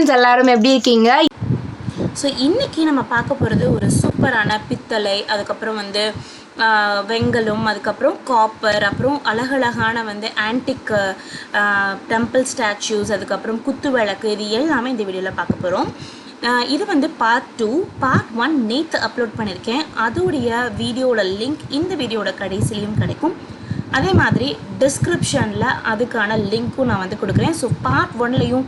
Friends, எல்லாரும் எப்படி இருக்கீங்க? ஸோ இன்றைக்கி நம்ம பார்க்க போகிறது ஒரு சூப்பரான பித்தளை, அதுக்கப்புறம் வெங்கலம், அதுக்கப்புறம் காப்பர், அப்புறம் அழகழகான ஆன்டிக் டெம்பிள் ஸ்டாச்சூஸ், அதுக்கப்புறம் குத்து விளக்கு, இது எல்லாமே இந்த வீடியோவில் பார்க்க போகிறோம். இது பார்ட் 2. பார்ட் 1 நேற்று அப்லோட் பண்ணியிருக்கேன். அதோடைய வீடியோட லிங்க் இந்த வீடியோட கடைசிலையும் கிடைக்கும். அதே மாதிரி டிஸ்கிரிப்ஷனில் அதுக்கான லிங்க்கும் நான் கொடுக்குறேன். ஸோ பார்ட் 1லையும்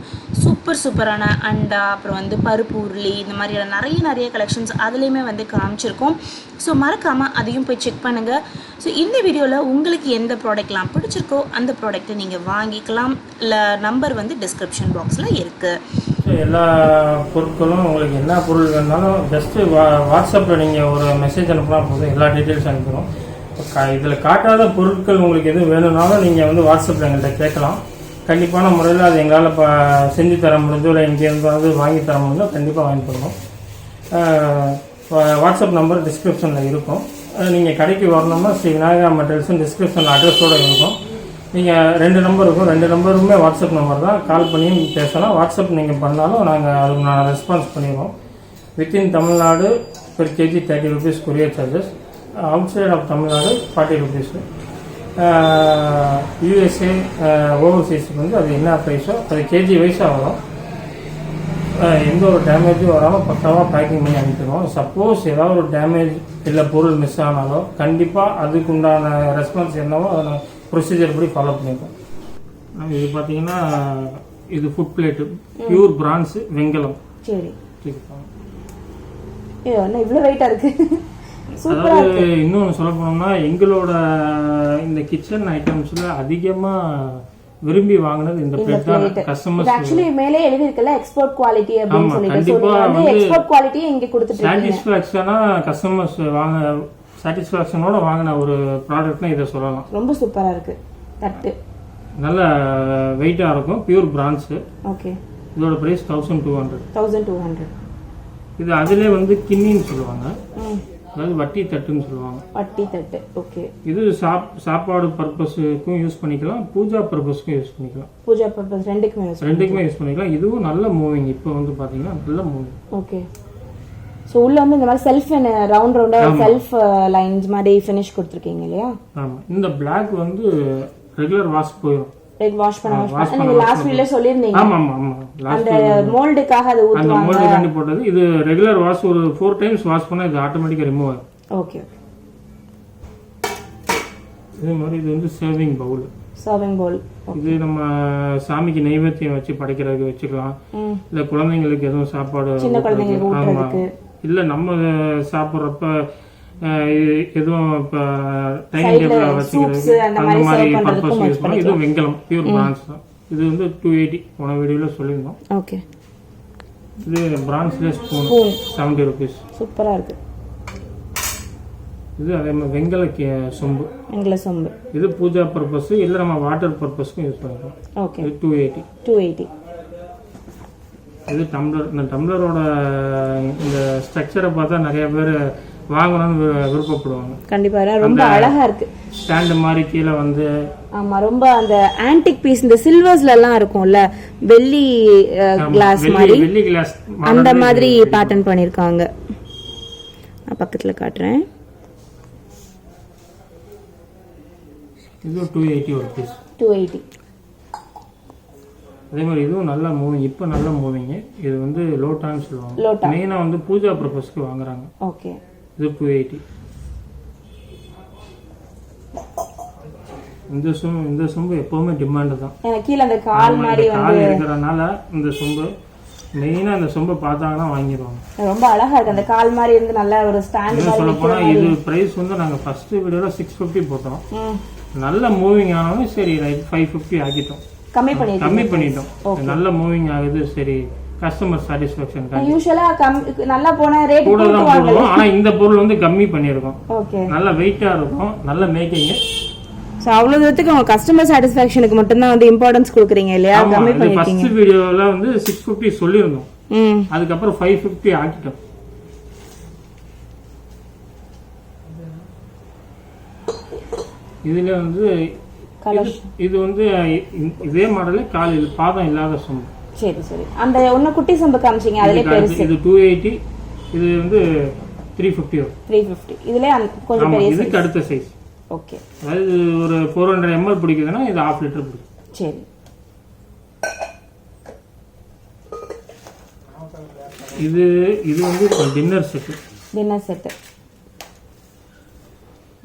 சூப்பரான அண்டா, அப்புறம் பருப்பு உருளி, இந்த மாதிரியான நிறைய கலெக்ஷன்ஸ் அதுலேயுமே காமிச்சிருக்கோம். ஸோ மறக்காமல் அதையும் போய் செக் பண்ணுங்கள். ஸோ இந்த வீடியோவில் உங்களுக்கு எந்த ப்ராடக்ட்லாம் பிடிச்சிருக்கோ அந்த ப்ராடக்ட்டை நீங்கள் வாங்கிக்கலாம். இல்லை நம்பர் டிஸ்கிரிப்ஷன் பாக்ஸில் இருக்குது. எல்லா பொருட்களும் உங்களுக்கு என்ன பொருள் வேணாலும் ஜஸ்ட்டு வாட்ஸ்அப்பில் நீங்கள் ஒரு மெசேஜ் அனுப்புனா போதும், எல்லா டீட்டெயில்ஸ் அனுப்புகிறோம். இதில் காட்டாத பொருட்கள் உங்களுக்கு எதுவும் வேணும்னாலும் நீங்கள் வாட்ஸ்அப்பில் எங்கள்கிட்ட கேட்கலாம். கண்டிப்பான முறையில் அது எங்களால் செஞ்சு தர முடிஞ்சோ இல்லை எங்கேருந்தாவது வாங்கி தர முடிஞ்சோ கண்டிப்பாக வாங்கி தருவோம். வாட்ஸ்அப் நம்பர் டிஸ்கிரிப்ஷனில் இருக்கும். நீங்கள் கடைக்கு வரணும்னா ஸ்ரீ விநாயகா மெட்டீரியல்ஸும் டிஸ்கிரிப்ஷனில் அட்ரஸோடு இருக்கும். நீங்கள் 2 நம்பர் இருக்கும், 2 நம்பருமே வாட்ஸ்அப் நம்பர் தான். கால் பண்ணியும் பேசலாம். வாட்ஸ்அப் நீங்கள் பண்ணாலும் நாங்கள் அதுக்கு நான் ரெஸ்பான்ஸ் பண்ணிடுவோம். Within Tamil Nadu per KG 30 rupees courier charges. Outside of Tamil Nadu 40 rupees. USA ஓவர்சீஸுக்கு அது என்ன ப்ரைஸோ அது கேஜி வைஸாக வரும். எந்த ஒரு டேமேஜும் வராமல் பக்காவாக பேக்கிங் பண்ணி அனுப்பிடுவோம். சப்போஸ் ஏதாவது ஒரு டேமேஜ் இல்லை பொருள் மிஸ் ஆனாலும் கண்டிப்பாக அதுக்கு உண்டான ரெஸ்பான்ஸ் என்னவோ அதை ப்ரொசீஜர் படி ஃபாலோ பண்ணிப்போம். இது பார்த்தீங்கன்னா இது ஃபுட் பிளேட்டு, பியூர் பிரான்ஸு, வெங்கலம். சரி, இவ்வளோ வெயிட்டாக இருக்குது. அதாவது இன்னும் சொல்ல போனோம்னா எங்களோட இந்த கிச்சன் ஐட்டம்ஸ்ல அதிகமா விரும்பி வாங்குனது இந்த பிளேட் தான். கஸ்டமர்ஸ் ஆக்சுவலி மேலே எழுதி இருக்கல எக்ஸ்போர்ட் குவாலிட்டி அப்படினு சொல்லிட்டு சொல்லுவாங்க. எக்ஸ்போர்ட் குவாலிட்டி இங்க கொடுத்துட்டு சாட்டிஸ்ஃபேக்ஷனா கஸ்டமர்ஸ் சாட்டிஸ்ஃபேக்ஷனோட வாங்கின ஒரு ப்ராடக்ட்னா இதை சொல்லலாம். ரொம்ப சூப்பரா இருக்கு. தட்டு நல்ல வெயிட்டா இருக்கும். Pure France. ஓகே. இதோட பிரைஸ் 1200. இது அதிலே கிண்ணின்னு சொல்லுவாங்க. அதாவது வட்டி தட்டுன்னு சொல்லுவாங்க. வட்டி தட்டு. ஓகே. இது சாப்பாடு பர்பஸ்க்கும் யூஸ் பண்ணிக்கலாம், பூஜா பர்பஸ்க்கும் யூஸ் பண்ணிக்கலாம். பூஜா பர்பஸ் ரெண்டுக்குமே யூஸ் பண்ணிக்கலாம். இதுவும் நல்ல மூவிங். இப்போ பாத்தீங்கன்னா நல்ல மூவிங். ஓகே. சோ உள்ள இந்த மாதிரி செல்ஃப் ரவுண்டா செல்ஃப் லைன்ஸ் மாதிரி ஃபினிஷ் கொடுத்திருக்கீங்க இல்லையா? ஆமா. இந்த Black ரெகுலர் வாஷ் போயிடும். வாஷ் பண்ண லாஸ்ட் வீடியோல சொல்லிருந்தீங்க. ஆமா. அந்த மோல்டுக்காக அது ஊத்துவாங்க. அந்த மோல்டு கண்டி போட்டது. இது ரெகுலர் வாஷ் ஒரு 4 times வாஷ் பண்ணா இது ஆட்டோமேட்டிக்கா ரிமூவ் ஆகும். ஓகே. இதே மாதிரி இது சர்விங் பவுல். இது நம்ம சாமிக்கு நைவேத்தியம் வச்சு படைக்கிறதுக்கு வச்சுக்கலாம். இல்ல குழந்தைங்களுக்கு எதுவும் சாப்பாடு சின்ன குழந்தைங்களுக்கு ஊட்டுறதுக்கு, இல்ல நம்ம சாப்பிடுறப்ப எதுவும் டைனிங் டேபிள் வச்சுக்கிறது அந்த மாதிரி பர்பஸ் யூஸ் பண்ணி. இது வெங்கலம், பியூர் பிரான்ஸ் தான். இது 280 போன வீடியோல சொல்லியிருந்தோம். ஓகே. இது பிரான்ஸ்ல ஸ்பூன் 70 rupees. சூப்பரா இருக்கு. இது அதே மாதிரி வெங்கல சொம்பு. இது பூஜா பர்பஸ் இல்ல நம்ம வாட்டர் பர்பஸ்க்கும் யூஸ் பண்ணிக்கலாம். ஓகே. இது 280. இது டம்ளர். இந்த டம்ளரோட இந்த ஸ்ட்ரக்சரை பார்த்தா நிறைய பேர் வாங்கணும்னு விருப்பப்படுவாங்க. கண்டிப்பா ரொம்ப அழகா இருக்கு. ஸ்டாண்ட் மாதிரி கீழே ஆமா, ரொம்ப அந்த ஆன்டிக் பீஸ் இந்த சில்வர்ஸ்ல எல்லாம் இருக்கும்ல, வெள்ளி கிளாஸ் மாதிரி, வெள்ளி கிளாஸ் அந்த மாதிரி பேட்டர்ன் பண்ணிருக்காங்க. நான் பக்கத்துல காட்டுறேன். இது 280 ஒரு பீஸ். 280. அதே மாதிரி இதுவும் நல்ல மூவிங். இப்போ நல்ல மூவிங். இது லோட்டான்னு சொல்லுவாங்க. மெயினா பூஜா பர்பஸ்க்கு வாங்குறாங்க. ஓகே. இது 280. இந்த சொம்பு எப்பவுமே டிமாண்ட் தான். கீழ அந்த கால் மாதிரி இருக்கிறதுனால இந்த சொம்பு மெயினா இந்த சொம்பை பார்த்தாங்கன்னா வாங்கிடுவாங்க. ரொம்ப அழகா இருக்கு. அந்த கால் மாதிரி நல்ல ஒரு ஸ்டாண்ட் மாதிரி. சொல்ல போனா இது பிரைஸ் நாங்க ஃபர்ஸ்ட் வீடியோல 650 போட்டோம். நல்ல மூவிங் ஆனாலும் சரி 550 ஆக்கிட்டோம். கம்மி பண்ணிட்டோம். நல்ல மூவிங் ஆகுது. சரி, கஸ்டமர் சாட்டிஸ்ஃபேக்ஷன். யூசுவலா நல்லா போன ரேட் கூட தான் போடுவோம். ஆனா இந்த பொருள் கம்மி பண்ணிருக்கோம். ஓகே. நல்ல வெயிட்டா இருக்கும், நல்ல மேக்கிங். சோ அவ்வளவு தூரத்துக்கு உங்க கஸ்டமர் சாட்டிஸ்ஃபேக்ஷனுக்கு மட்டும் தான் இம்பார்ட்டன்ஸ் கொடுக்குறீங்க இல்லையா? கம்மி பண்ணிருக்கீங்க. ஃபர்ஸ்ட் வீடியோல 650 சொல்லிருந்தோம். அதுக்கு அப்புறம் 550 ஆக்கிட்டோம். இதுல இது இதே மாடல்ல பாதம் இல்லாத சொம்பு. சரி சரி. அந்த ஒன்று குட்டி சம்பு காமிச்சிங்க அதிலே பெருசு. இது 280, இது வந்து 350 வரும். 350. இதுல கொஞ்சம் பெரிய சைஸ். இதுக்கு அடுத்த சைஸ். ஓகே. அதாவது ஒரு 400 ml பிடிக்குதுன்னா இது 1/2 லிட்டர் பிடிக்கும். சரி. இது வந்து டின்னர் செட். Dinner set.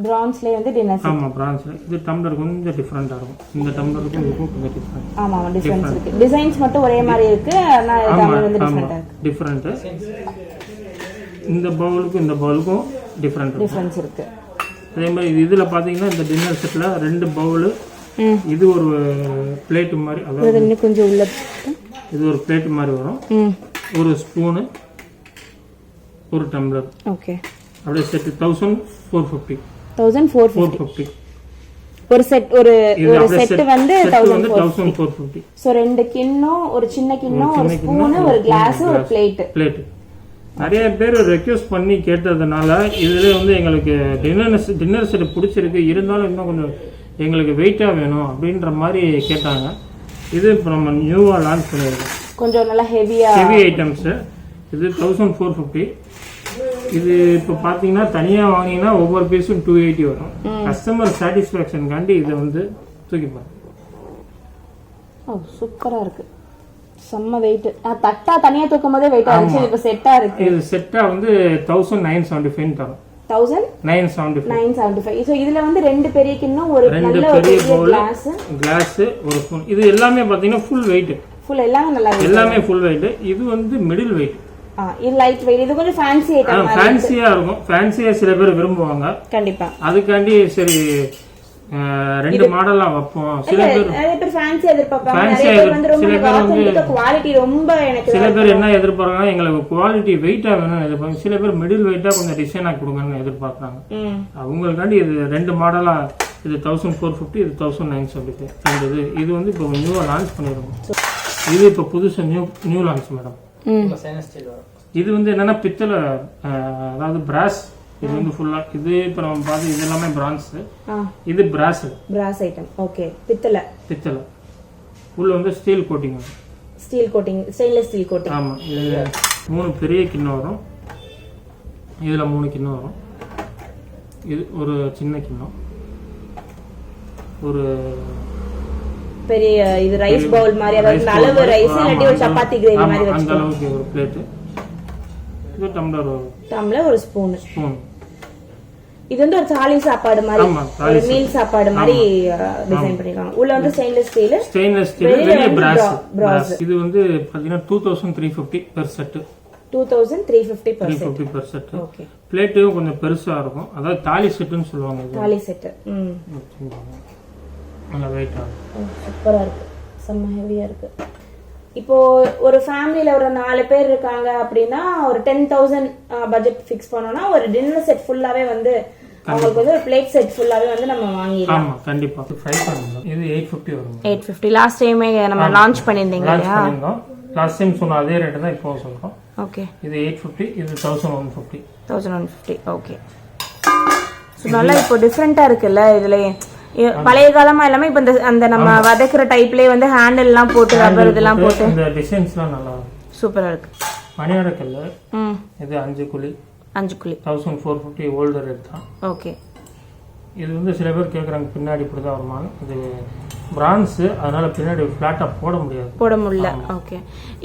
பிரான்ஸ்ல வந்து டின்னர் செட். ஆமா பிரான்ஸ்ல. இது டம்ளர் கொஞ்சம் டிஃபரண்டா இருக்கும். இந்த டம்ளருக்கும் இதுக்கும் கொஞ்சம் டிஃபரண்ட். ஆமா டிஃபரன்ஸ் இருக்கு. டிசைன்ஸ் மட்டும் ஒரே மாதிரி இருக்கு. ஆனா டம்ளர் வந்து டிஃபரண்டா இருக்கு. டிஃபரண்ட். இந்த பவுலுக்கும் இந்த பவுலுக்கும் டிஃபரன்ஸ் இருக்கு. அதே மாதிரி இதுல பாத்தீங்கன்னா இந்த டின்னர் செட்ல 2 பவுல், இது ஒரு பிளேட் மாதிரி, அதாவது இன்னும் கொஞ்சம் உள்ள இது ஒரு பிளேட் மாதிரி வரும். ஒரு ஸ்பூனு, ஒரு டம்ளர். ஓகே. அப்படியே செட் 1450. 1450. ஒரு செட் ஒரு செட் வந்து 1450. சோ 2 கிண்ணம், ஒரு சின்ன கிண்ணம், ஒரு ஸ்பூன், ஒரு கிளாஸ், ஒரு பிளேட். நிறைய பேர் ரெக்வெஸ்ட் பண்ணி கேட்டதுனால இதுல வந்து எங்களுக்கு டின்னர் செட் பிடிச்சிருக்கு, இருந்தாலும் இன்னும் கொஞ்சம் எங்களுக்கு வெயிட்டா வேணும் அப்படின்ற மாதிரி கேட்டாங்க. இது இப்போ நம்ம நியூவா லான்ச் பண்ணியிருக்கோம். கொஞ்சம் நல்லா ஹெவி ஐட்டம்ஸ். இது 1450. இது இப்போ பார்த்தீங்கன்னா தனியாக வாங்கினீங்கன்னா ஒவ்வொரு பீஸும் 280 வரும். கஸ்டமர் சாட்டிஸ்ஃபேக்ஷன் காண்டி இதை வந்து தூக்கிப்பாங்க. சூப்பரா இருக்கு. செம்ம வெயிட். தட்டா தனியா தூக்கும் போதே வெயிட்டா இருந்துச்சு. இப்போ செட்டா இருக்கு. இது செட்டா வந்து 1975 தரும். 1975. சோ இதுல வந்து 2 பெரிய கிண்ணம், ஒரு நல்ல பெரிய கிளாஸ், ஒரு ஸ்பூன். இது எல்லாமே பாத்தீங்கன்னா ஃபுல் வெயிட். எல்லாமே ஃபுல் வெயிட். இது வந்து மிடில் வெயிட். இது லைட் வெயிட். இது கொஞ்சம் ஃபேன்சி ஐட்டம். ஃபேன்சியா இருக்கும். ஃபேன்சியா சில பேர் விரும்புவாங்க. கண்டிப்பா. அதுக்காண்டி சரி 2 மாடலா வைப்போம். சில பேர் ஃபேன்சி எதிர்பார்ப்பாங்க. நிறைய பேர் வந்து ரொம்ப ஆத்தென்டிக் குவாலிட்டி ரொம்ப எனக்கு. சில பேர் என்ன எதிர்பார்க்கறாங்க, எங்களுக்கு குவாலிட்டி வெயிட்டா வேணும்னு எதிர்பார்ப்பாங்க. சில பேர் மிடில் வெயிட்டா கொஞ்சம் டிசைனா கொடுங்கன்னு எதிர்பார்க்கறாங்க. அவங்களுக்காண்டி இது 2 மாடலா, இது 1450, இது 1975. இது வந்து இப்போ நியூவா லான்ச் பண்ணிருக்கோம். இது இப்போ புதுசா நியூ லான்ச் மேடம். இது வந்து என்னன்னா பித்தளை, அதாவது பிராஸ். இது வந்து ஃபுல்லா, இது இப்ப நம்ம பாத்து இது எல்லாமே பிரான்ஸ். இது பிராஸ் ஐட்டம். ஓகே. பித்தளை உள்ள வந்து steel coating. Stainless steel coating. ஆமா. இது 3 பெரிய கிண்ணம் வரும். இதுல 3 கிண்ணம் வரும். இது ஒரு சின்ன கிண்ணம், ஒரு பெரிய இது ரைஸ் பவுல் மாதிரி, அதாவது அளவு ரைஸ் இல்லாட்டி ஒரு சப்பாத்தி கிரேவி மாதிரி வச்சு அந்த அளவுக்கு ஒரு பிளேட். இது டம்ளர், ஒரு ஸ்பூன். இது வந்து ஒரு தாலி சாப்பாடு மாதிரி, ஒரு மீல் சாப்பாடு மாதிரி டிசைன் பண்ணிருக்காங்க. உள்ள வந்து ஸ்டெயின்லெஸ் ஸ்டீல், வெளிய பிராஸ். இது வந்து பாத்தீங்கன்னா 2350 per set. 2350 per set. Okay. பிளேட்டும் கொஞ்சம் பெருசா இருக்கும். அதாவது தாலி செட்னு சொல்லுவாங்க. தாலி செட். நல்ல வெயிட்டா. சூப்பரா இருக்கு. செம்ம ஹெவியா இருக்கு. இப்போ ஒரு ஃபேமிலில ஒரு 4 பேர் இருக்காங்க அப்படின்னா ஒரு 10,000 பட்ஜெட் ஃபிக்ஸ் பண்ணோம்னா ஒரு டின்னர் செட் ஃபுல்லாவே வந்து அவங்களுக்கு வந்து ஒரு பிளேட் செட் ஃபுல்லாவே வந்து நம்ம வாங்கிடலாம். ஆமா கண்டிப்பா. ஃப்ரை பண்ணலாம். இது 850 வரும். 850 லாஸ்ட் டைமே நம்ம லான்ச் பண்ணிருந்தீங்க இல்லையா? லாஸ்ட் டைம் சொன்ன அதே ரேட் தான் இப்போ சொல்றோம். ஓகே. இது 850, இது 1150. 1150. ஓகே. சோ நல்லா இப்போ டிஃபரெண்டா இருக்குல்ல இதுல. பழைய காலமா எல்லாமே இப்ப அந்த நம்ம வதக்குற டைப்லயே வந்து ஹேண்டில் எல்லாம் போட்டு ரப்பர் இதெல்லாம் போட்டு இந்த டிசைன்ஸ்லாம் நல்லா சூப்பரா இருக்கு. மணியாரக்கல்ல. இது 5 குழி 1450 ஓல்ட் ரேட் தான். ஓகே. இது வந்து சில பேர் கேக்குறாங்க பின்னாடி இப்படி தான் வருமா. இது பிரான்ஸ், அதனால பின்னாடி ஃபிளாட்டா போட முடியல. ஓகே.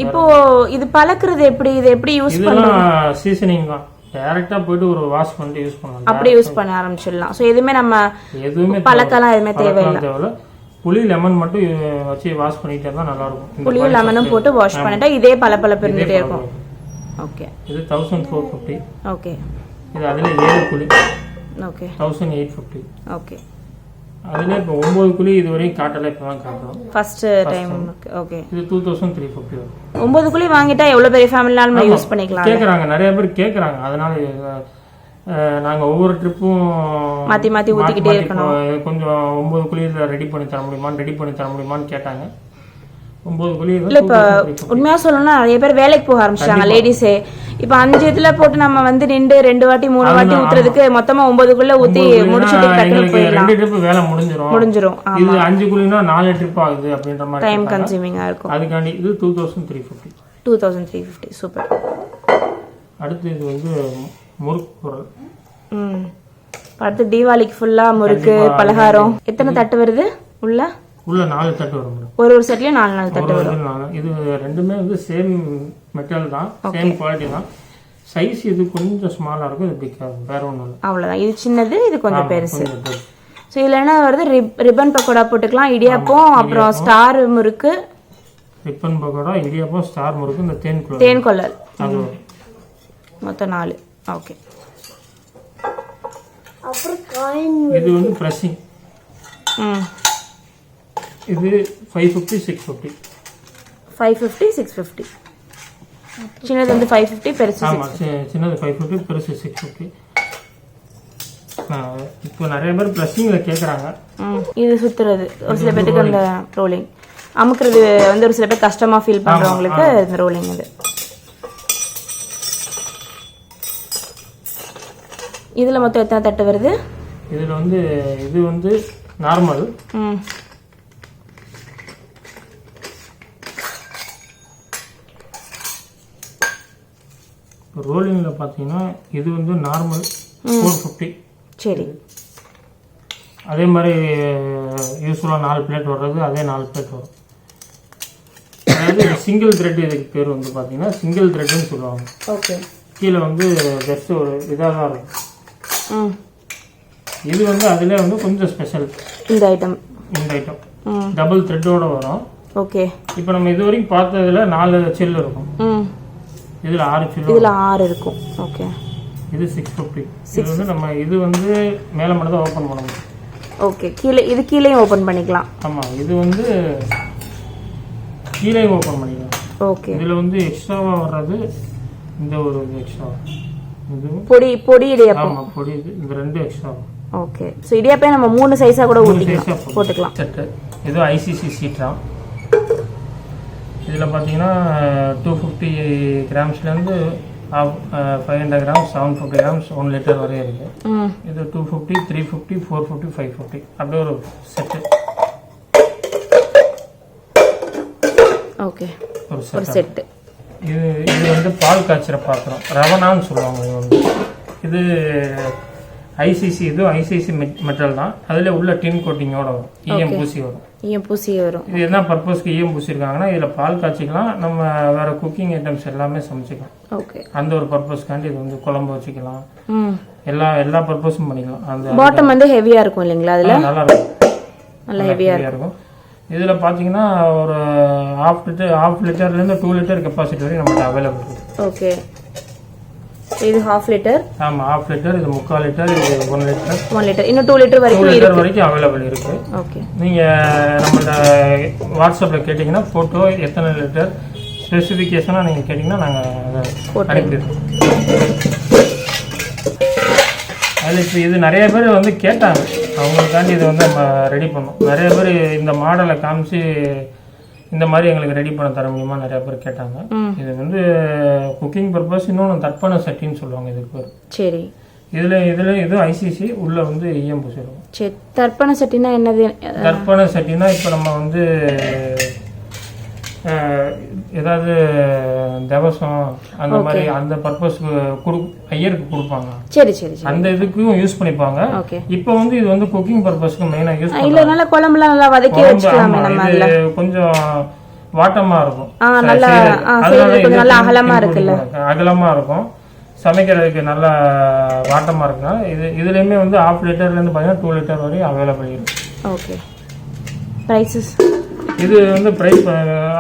இப்போ இது பலக்குறது எப்படி, இது எப்படி யூஸ் பண்றது? இதெல்லாம் சீசனிங் தான். டைரக்டா போயிட்டு ஒரு வாஷ் பண்ணிட்டு யூஸ் பண்ணலாம். அப்படியே யூஸ் பண்ண ஆரம்பிச்சிடலாம். சோ எதுமே நம்ம பலக்கலாம் எதுமே தேவையில்லை. புளி லெமன் மட்டும் வச்சு வாஷ் பண்ணிட்டா தான் நல்லா இருக்கும். புளியும் லெமனும் போட்டு வாஷ் பண்ணிட்டா இதே பலபல இருந்துட்டே இருக்கும். ஓகே. இது 1450. ஓகே. இது அதுல 7 குழி. ஓகே. 1850. ஓகே. அதுல இப்போ 9 குழி இதுவரையும் காட்டல, இப்பதான் காட்டுறோம் ஃபர்ஸ்ட் டைம். ஓகே. இது 2350. 9 குழி வாங்கிட்டா எவ்வளவு பெரிய ஃபேமிலினாலும் நம்ம யூஸ் பண்ணிக்கலாம். கேக்குறாங்க, நிறைய பேர் கேக்குறாங்க. அதனால நாங்க ஒவ்வொரு ட்ரிப்பும் மாத்தி ஊத்திக்கிட்டே இருக்கணும். கொஞ்சம் 9 குழியில ரெடி பண்ணி தர முடியுமான்னு கேட்டாங்க. 9 குழி இல்ல இப்ப உண்மையா சொல்லணும்னா நிறைய பேர் வேலைக்கு போக ஆரம்பிச்சிட்டாங்க லேடிஸே. இப்ப 5 இதுல போட்டு நம்ம வந்து நின்று 2 வாட்டி 3 வாட்டி ஊத்துறதுக்கு மொத்தமா 9 ஊத்தி முடிச்சிட்டு டக்குனு போயிடலாம். 2 ட்ரிப் வேலை முடிஞ்சிரும். இது 5 குழினா 4 ட்ரிப் ஆகுது அப்படின்ற மாதிரி டைம் கன்சூமிங்கா இருக்கும். அதுக்காண்டி இது 2350. 2350 சூப்பர். அடுத்து இது வந்து முறுக்கு பொருள். அடுத்து தீபாவளிக்கு ஃபுல்லா முறுக்கு பலகாரம். எத்தனை தட்டு வருது உள்ள? 4 தட்டு வரும். ஒரு செட்லயே 4 தட்டு வரும். இது ரெண்டுமே வந்து சேம் மெட்டல் தான், சேம் குவாலிட்டி தான். சைஸ் இது கொஞ்சம் ஸ்மாலா இருக்கும், இது பிக்கா இருக்கும், வேற ஒண்ணும் இல்ல. அவ்வளவுதான். இது சின்னது, இது கொஞ்சம் பெருசு. சோ இதுல என்ன வருது? ரிப்பன் பக்கோடா போட்டுக்கலாம், இடியாப்பம், அப்புறம் ஸ்டார் முறுக்கு. ரிப்பன் பக்கோடா, இடியாப்பம், ஸ்டார் முறுக்கு, இந்த தேன் கொள்ளல். மொத்தம் 4. ஓகே. இது வந்து பிரஷிங். இது 550 650. 550 650. சின்னது வந்து 550, பெருசு 650. ஆமா, சின்னது 550, பெருசு 650. இப்போ நிறைய பேர் பிரஷிங்ல கேக்குறாங்க. இது சுத்துறது ஒரு சில பேருக்கு அந்த ரோலிங் அமுக்குறது வந்து ஒரு சில பேர் கஷ்டமா ஃபீல் பண்றவங்களுக்கு இந்த ரோலிங். இது இதுல மொத்தம் எத்தனை தட்டு வருது? இதுல வந்து இது வந்து நார்மல். ரோலிங்ல பாத்தீங்கன்னா இது வந்து நார்மல் 450. சரி. அதே மாதிரி யூஸ்வலா 4 பிளேட் வர்றது அதே 4 பிளேட் வரும். அதாவது சிங்கிள் த்ரெட், இதுக்கு பேர் வந்து பாத்தீங்கன்னா சிங்கிள் த்ரெட்னு சொல்லுவாங்க. ஓகே. கீழே வந்து ஜஸ்ட் ஒரு இதாக தான் இருக்கும். இது வந்து அதுல வந்து கொஞ்சம் ஸ்பெஷல். இந்த ஐட்டம் டபுள் த்ரெட்டோட வரும். ஓகே. இப்போ நம்ம இது வரைக்கும் பார்த்ததுல 4 சில் இருக்கும். இதுல 6 சில். இதுல 6 இருக்கும். ஓகே. இது 650. இது வந்து நம்ம இது வந்து மேல மட்டும் தான் ஓபன் பண்ண முடியும். ஓகே. கீழே இது கீழேயும் ஓபன் பண்ணிக்கலாம். ஆமா, இது வந்து கீழேயும் ஓபன் பண்ணிக்கலாம். ஓகே. இதுல வந்து எக்ஸ்ட்ராவா வர்றது இந்த ஒரு எக்ஸ்ட்ரா. இது பொடி இடியாப்பம். ஆமா, பொடி. இந்த 2 எக்ஸ்ட்ரா. ஓகே. சோ இடியாப்பம் நம்ம 3 சைஸா கூட போட்டுக்கலாம். இது ஐசிசி சீட்ரா. இதுல பாத்தீங்கன்னா 250 கிராம்ஸ்ல இருந்து 500 கிராம்ஸ், 750 கிராம்ஸ், 1 லிட்டர் வரை இருக்கு. இது 250, 350, 450, 550 அப்படியே ஒரு செட். ஓகே. ஒரு செட். இது வந்து பால் காய்ச்சற பாத்திரம், ரவனான்னு சொல்லுவாங்க. இது ஐசிசி. இது ஐசிசி மெட்டல் தான். அதுல உள்ள டின் கோட்டிங்கோட வரும். ஈயம் பூசி வரும். இது என்ன பர்பஸ்க்கு ஈயம் பூசி இருக்காங்கன்னா, இதுல பால் காய்ச்சிக்கலாம், நம்ம வேற குக்கிங் ஐட்டம்ஸ் எல்லாமே சமைச்சிக்கலாம். ஓகே. அந்த ஒரு பர்பஸ்க்காண்டி இது வந்து குழம்பு வச்சுக்கலாம், எல்லா பர்பஸும் பண்ணிக்கலாம். அந்த பாட்டம் வந்து ஹெவியா இருக்கும் இல்லைங்களா? அதுல நல்லா இருக்கும், நல்லா ஹெவியா இருக்கும். இதுல பாத்தீங்கன்னா ஒரு ஹாஃப் லிட்டர்ல இருந்து 2 லிட்டர் கெப்பாசிட்டி வரை நமக்கு அவைலபிள் இருக்கு. ஓகே. இது ஹாஃப் லிட்டர். ஆமா, ஹாஃப் லிட்டர். இது 3/4 லிட்டர். இது 1 லிட்டர். 1 லிட்டர். இன்னும் 2 லிட்டர் வரைக்கும் அவைலபிள் இருக்கு. ஓகே. நீங்க நம்மளோட வாட்ஸ்அப்ல கேட்டீங்கன்னா போட்டோ எத்தனை லிட்டர் ஸ்பெசிஃபிகேஷனா நீங்க கேட்டீங்கன்னா நாங்க அனுப்பிடுவோம். அதில் இப்போ இது நிறைய பேர் வந்து கேட்டாங்க, அவங்களுக்காண்டி இதை வந்து நம்ம ரெடி பண்ணோம். நிறைய பேர் இந்த மாடலை காமிச்சு இந்த மாதிரி எங்களுக்கு ரெடி பண்ண தர முடியுமா நிறைய பேர் கேட்டாங்க. இது வந்து குக்கிங் பர்பஸ். இன்னொன்று தர்ப்பண சட்டின்னு சொல்லுவாங்க இதுக்கு பேர். சரி. இதுல இது ஐசிசி உள்ள வந்து ஈயம் பூசிடுவோம். சரி. தர்ப்பண சட்டினா என்னது? தர்ப்பண சட்டினா இப்போ நம்ம வந்து ஏதாவது தவசம் அந்த மாதிரி அந்த பர்பஸ்க்கு ஐயருக்கு கொடுப்பாங்க. சரி. அந்த இதுக்கும் யூஸ் பண்ணிப்பாங்க. இப்போ வந்து இது வந்து குக்கிங் பர்பஸ்க்கு மெயினா யூஸ் பண்ணுவாங்க. இல்ல நல்லா குழம்புலாம் நல்லா வதக்கி வச்சுக்கலாமே நம்ம. அதுல கொஞ்சம் வாட்டமா இருக்கும். நல்லா அகலமா இருக்குல்ல? அகலமா இருக்கும். சமைக்கிறதுக்கு நல்லா வாட்டமா இருக்குன்னா இதுலயுமே வந்து ஹாஃப் லிட்டர்ல இருந்து பாத்தீங்கன்னா 2 லிட்டர் வரையும் அவைலபிள் இருக்கு. ஓகே. பிரைசஸ் இது வந்து பிரைஸ்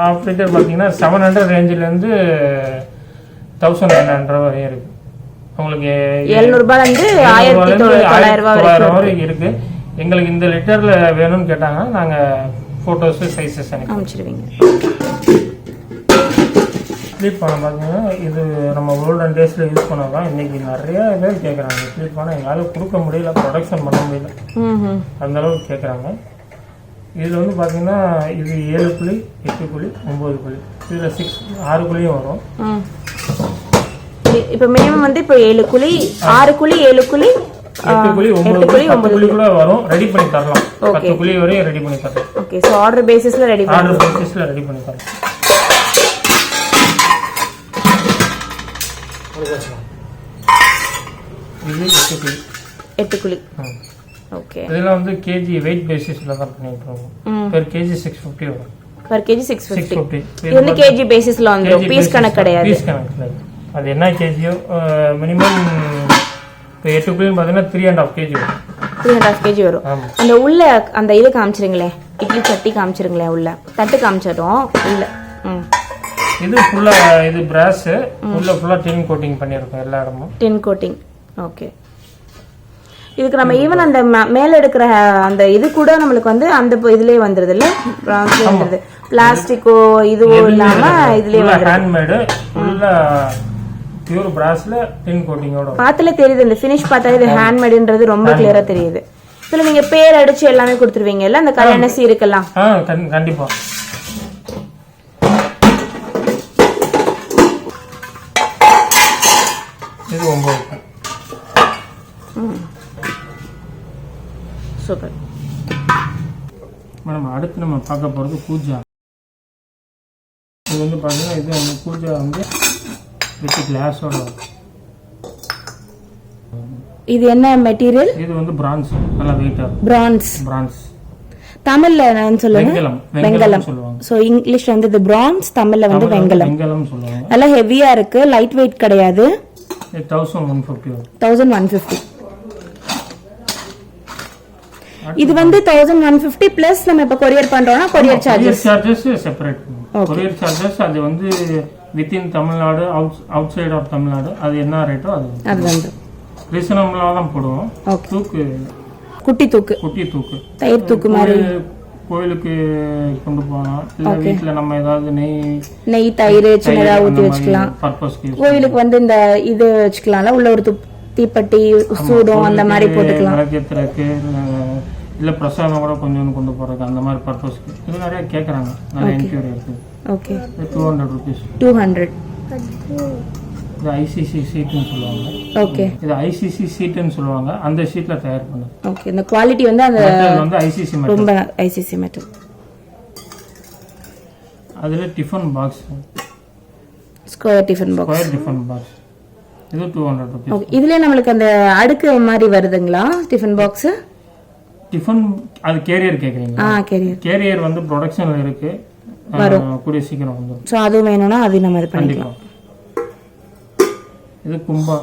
ஹாஃப் லிட்டர் பார்த்தீங்கன்னா 700 ரேஞ்சிலேருந்து 1900 வரையும் இருக்கு. உங்களுக்கு 700 ரூபாயிலிருந்து 1900 வரைக்கும் இருக்கு. எங்களுக்கு இந்த லிட்டர்ல வேணும்னு கேட்டாங்க, நாங்க போட்டோஸ் சைஸஸ் அனுப்பிச்சிடுவீங்க. ஸ்லீப் பானை பார்த்தீங்கன்னா இது நம்ம கோல்டன் டேஸ்ல யூஸ் பண்ணதான். இன்னைக்கு நிறைய பேர் கேட்குறாங்க ஸ்லீப் பானை. எங்களால் கொடுக்க முடியல, ப்ரொடக்ஷன் பண்ண முடியல, அந்த அளவுக்கு கேட்குறாங்க. இதில் வந்து பார்த்தீங்கன்னா இது 7 குழி 8 குழி 9 குழி இதில் 6 குழியும் வரும். இப்போ மினிமம் வந்து இப்போ 7 குழி 6 குழி 7 குழி 8 குழி 9 குழி 10 குழி கூட வரும். ரெடி பண்ணி தரலாம். 10 குழி வரையும் ரெடி பண்ணி தரலாம். ஓகே. ஸோ ஆர்டர் பேசிஸ்ல ரெடி பண்ணி தரலாம். இது 8 குழி. ஓகே. இதெல்லாம் வந்து கேஜி வெயிட் பேசிஸ்ல தான் பண்ணிட்டு இருக்கோம். per kg 650 வரும். per kg 650. இது வந்து கேஜி பேசிஸ்ல வந்து பீஸ் கணக்கு கிடையாது. பீஸ் கணக்கு கிடையாது. அது என்ன கேஜியோ மினிமம் இப்போ 8 குழின்னு பார்த்தீங்கன்னா 3.5 kg வரும். 3.5 kg வரும். அந்த உள்ள அந்த இது காமிச்சிருங்களேன், இட்லி சட்டி காமிச்சிருங்களேன், உள்ள தட்டு காமிச்சிடும் உள்ள. இது ஃபுல்லா இது பிராஸ் உள்ள ஃபுல்லா டின் கோட்டிங் பண்ணிருக்கோம் எல்லா இடமும். டின் கோட்டிங். ஓகே. இதுக்கு நம்ம ஈவன் அந்த மேல எடுக்கிற அந்த இது கூட நம்மளுக்கு வந்து அந்த இதுலயே வந்துருது இல்ல, பிரான்ஸ்லயே வந்துருது. பிளாஸ்டிக்கோ இதுவோ இல்லாம இதுலயே வந்துருது. ஹேண்ட்மேட் ஃபுல்ல பியூர் பிராஸ்ல டின் கோட்டிங்கோட. பார்த்தாலே தெரியுது, இந்த ஃபினிஷ் பார்த்தாலே இது ஹேண்ட்மேட்ன்றது ரொம்ப கிளியரா தெரியுது. இதுல நீங்க பேர் அடிச்சு எல்லாமே கொடுத்துருவீங்கல்ல அந்த கல்யாண சீருக்கெல்லாம்? கண்டிப்பா. இது 9. Super madam. அடுத்து நம்ம பார்க்க போகிறது கூஜா. இது வந்து பார்த்தீங்கன்னா இது அந்த கூஜா வந்து வித் கிளாஸோட. இது என்ன மெட்டீரியல்? இது வந்து பிரான்ஸ், நல்லா வெயிட்டா. பிரான்ஸ் தமிழ்ல நான் சொல்லுங்க வெங்கலம் சொல்லுவாங்க. சோ இங்கிலீஷ்ல வந்து இது பிரான்ஸ், தமிழ்ல வந்து வெங்கலம் சொல்லுவாங்க. நல்லா ஹெவியா இருக்கு, லைட் வெயிட் கிடையாது. 1150 1150. இது வந்து 1150 பிளஸ் நம்ம இப்ப கொரியர் பண்றோம்னா courier charges separate. Courier charges அது வந்து within Tamil Nadu outside of Tamil Nadu அது என்ன ரேட்டோ அது வந்து ரீசனபிளா தான் போடுவோம். தூக்கு குட்டி தூக்கு தயிர் தூக்கு மாதிரி கோயிலுக்கு கொண்டு போகலாம். இல்ல வீட்டுல நம்ம ஏதாவது நெய் தயிர் சின்னதா ஊத்தி வச்சுக்கலாம். கோயிலுக்கு வந்து இந்த இது வச்சுக்கலாம்ல, உள்ள ஒரு தீப்பெட்டி சூடம் அந்த மாதிரி போட்டுக்கலாம். விளக்கேத்துறதுக்கு இல்ல பிரசாதம் கூட கொஞ்சம் கொண்டு போறதுக்கு அந்த மாதிரி பர்பஸ்க்கு இது நிறைய கேக்குறாங்க. நிறைய என்கொயரி இருக்கு. ஓகே. 200 rupees. 200. இது ஐசிசி ஷீட்னு சொல்லுவாங்க. ஓகே. இது ஐசிசி ஷீட்னு சொல்லுவாங்க. அந்த ஷீட்ல தயார் பண்ணுது. ஓகே. இந்த குவாலிட்டி வந்து அந்த வந்து ஐசிசி மெட்டல், ரொம்ப ஐசிசி மெட்டல். அதுல tiffin box, square tiffin box இது 200 rupees. ஓகே. இதுல நமக்கு அந்த அடுக்கு மாதிரி வருதுங்களா டிஃபன் பாக்ஸ்? டிஃபன் அது கேரியர் கேக்குறீங்க? கேரியர் வந்து ப்ரொடக்ஷன்ல இருக்கு, கூடிய சீக்கிரம் வந்துரும். சோ அது வேணும்னா அது நம்ம இது பண்ணிக்கலாம். இது கும்பா.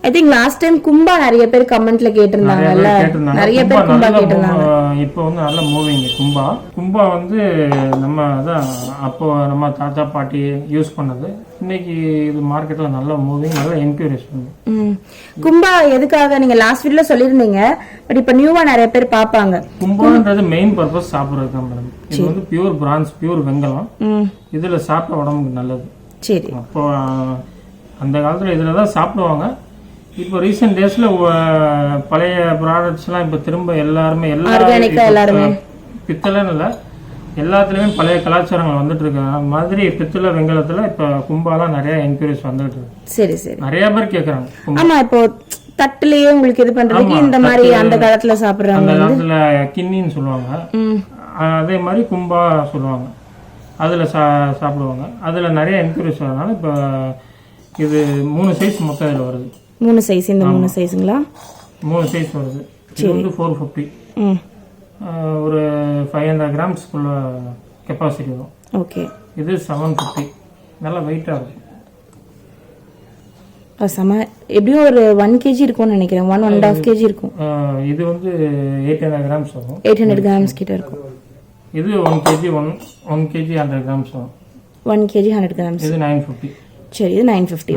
ஐ திங்க் லாஸ்ட் டைம் கும்பா நிறைய பேர் கமெண்ட்ல கேட்டிருந்தாங்கல்ல, நிறைய பேர் கும்பா கேட்டிருந்தாங்க. இப்போ வந்து நல்ல மூவிங் கும்பா வந்து நம்ம அதான் அப்போ நம்ம தாத்தா பாட்டி யூஸ் பண்ணது. இன்னைக்கு இது மார்க்கெட்ல நல்ல மூவிங், நல்ல என்கொயரிஸ் பண்ணுது. கும்பா எதுக்காக நீங்க லாஸ்ட் வீடியோல சொல்லிருந்தீங்க, பட் இப்போ நியூவா நிறைய பேர் பாப்பாங்க. கும்பான்றது மெயின் பர்பஸ் சாப்பிடுறது தான் மேடம். இது வந்து பியூர் பிரான்ஸ், பியூர் வெங்கலம். இதுல சாப்பிட்ட உடம்புக்கு நல்லது. சரி. அப்போ அந்த காலத்துல இதுலதான் சாப்பிடுவாங்க. இப்போ ரீசெண்ட் டேஸ்ல பழைய ப்ராடக்ட்ஸ் எல்லாம் இப்ப திரும்ப எல்லாருமே பித்தளைன்னு இல்ல எல்லாத்துலயுமே பழைய கலாச்சாரங்கள் வந்துட்டு இருக்க மாதிரி பித்தளை வெங்கலத்துல இப்ப கும்பாலாம் நிறைய என்கொயரிஸ் வந்துட்டு இருக்கு. சரி சரி. நிறைய பேர் கேக்குறாங்க. ஆமா, இப்போ தட்டுலயே உங்களுக்கு இது பண்றதுக்கு இந்த மாதிரி அந்த காலத்துல சாப்பிடுறாங்க. அந்த காலத்துல கிண்ணின்னு சொல்லுவாங்க, அதே மாதிரி கும்பா சொல்லுவாங்க. அதுல சாப்பிடுவாங்க. அதுல நிறைய என்கொயரிஸ் வரதுனால இப்ப இது 3 சைஸ் மொத்தம் இதுல வருது. 3 சைஸ். இந்த 3 சைஸ்ங்களா? 3 சைஸ் வருது. இது வந்து 450. ஒரு 500 grams குள்ள கெபாசிட்டி வரும். ஓகே. இது 750. நல்ல வெயிட்டா இருக்கும். எப்படியும் ஒரு 1 kg இருக்கும்னு நினைக்கிறேன். 1.5 kg இருக்கும். இது வந்து 800 grams வரும். 800 grams கிட்ட இருக்கும். இது 1 kg 1 kg 100 grams வரும். 1 kg 100 grams. இது 950. சரி, இது 950.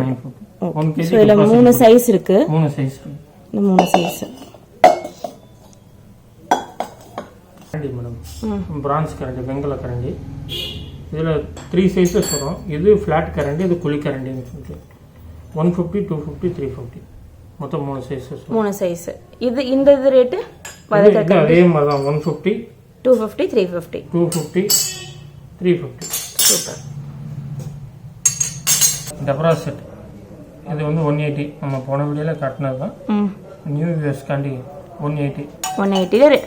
1 kg. சோ இதுல 3 சைஸ் இருக்கு. 3 சைஸ். இந்த 3 சைஸ். கரண்டி மேடம், பிரான்ஸ் கரண்டி, வெங்கல கரண்டி. இதுல 3 சைஸஸ் வரும். இது ஃபிளாட் கரண்டி, இது குழி கரண்டின்னு சொல்லிட்டு 150, 250, 350 மொத்தம் 3 சைஸஸ். 3 சைஸ். இது இந்த ரேட் இது அதே மாதிரி தான் 150, 250, 350. 250, 350. சூப்பர். டபரா செட் இது வந்து 180. நம்ம போன வீடியோவில் காட்டினது தான். நியூ வியூவர்ஸ்காண்டி 180. 180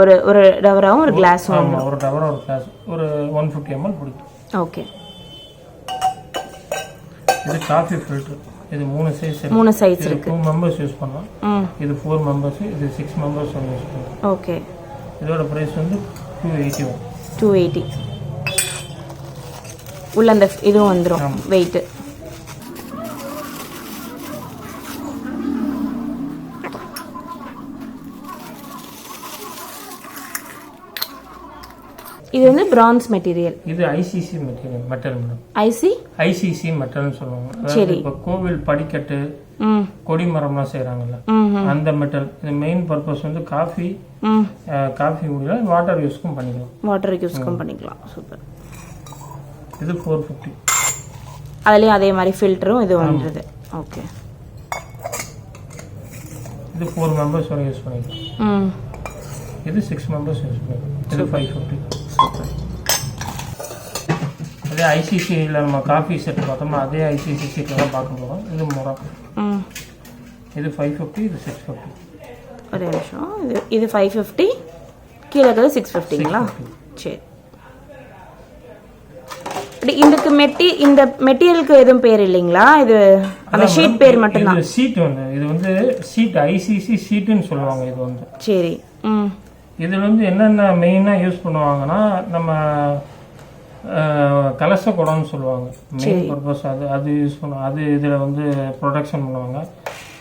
ஒரு ஒரு டவராவும் ஒரு கிளாஸும். ஆமாம், ஒரு டவரா ஒரு கிளாஸ் ஒரு 150 ml பிடிக்கும். ஓகே. இது காஃபி ஃபில்டர். இது 3 சைஸ் இருக்கு. 3 சைஸ் இருக்கு. 2 மெம்பர்ஸ் யூஸ் பண்ணலாம். இது 4 மெம்பர்ஸ், இது 6 மெம்பர்ஸ் வந்து யூஸ் பண்ணலாம். ஓகே. இதோட பிரைஸ் வந்து 280 வரும். 280. உள்ள அந்த இதுவும் வந்துரும் வெயிட். இது வந்து பிரான்ஸ் மெட்டீரியல். இது ICC material metal madam. ICC மெட்டல்னு சொல்லுவாங்க. அதாவது இப்போ கோவில் படிக்கட்டு கொடிமரம்லாம் செய்யறாங்கல்ல அந்த மெட்டல். இது மெயின் பர்பஸ் வந்து காஃபி குடில வாட்டர் யூஸ்க்கும் பண்ணிக்கலாம். சூப்பர். இது 450. அதுலயும் அதே மாதிரி ஃபில்டரும் இது வந்துருது. ஓகே. இது 4 மெம்பர்ஸ் வரை யூஸ் பண்ணிக்கலாம். இது 6 மெம்பர்ஸ் யூஸ் பண்ணிக்கலாம். இது 550. அதே ஐசிசியில் நம்ம காஃபி செட் பார்த்தோம்னா அதே ஐசிசி செட்டில் தான் பார்க்க போகிறோம். இது முறம். இது 550, இது 650. ஒரே நிமிஷம். இது 550, கீழே இருக்கிறது 650ங்களா? சரி. இந்த மெட்டீரியலுக்கு எதுவும் பேர் இல்லைங்களா? இது அந்த ஷீட் பேர் மட்டும்தான். ஷீட் வந்து இது வந்து ஷீட் ஐசிசி ஷீட்டுன்னு சொல்லுவாங்க. இது வந்து சரி. இதில் வந்து என்னென்ன மெயினாக யூஸ் பண்ணுவாங்கன்னா நம்ம கலச குடம்னு சொல்லுவாங்க. மெயின் பர்பஸ் அது யூஸ் பண்ணுவாங்க. அது இதில் வந்து ப்ரொடக்ஷன் பண்ணுவாங்க.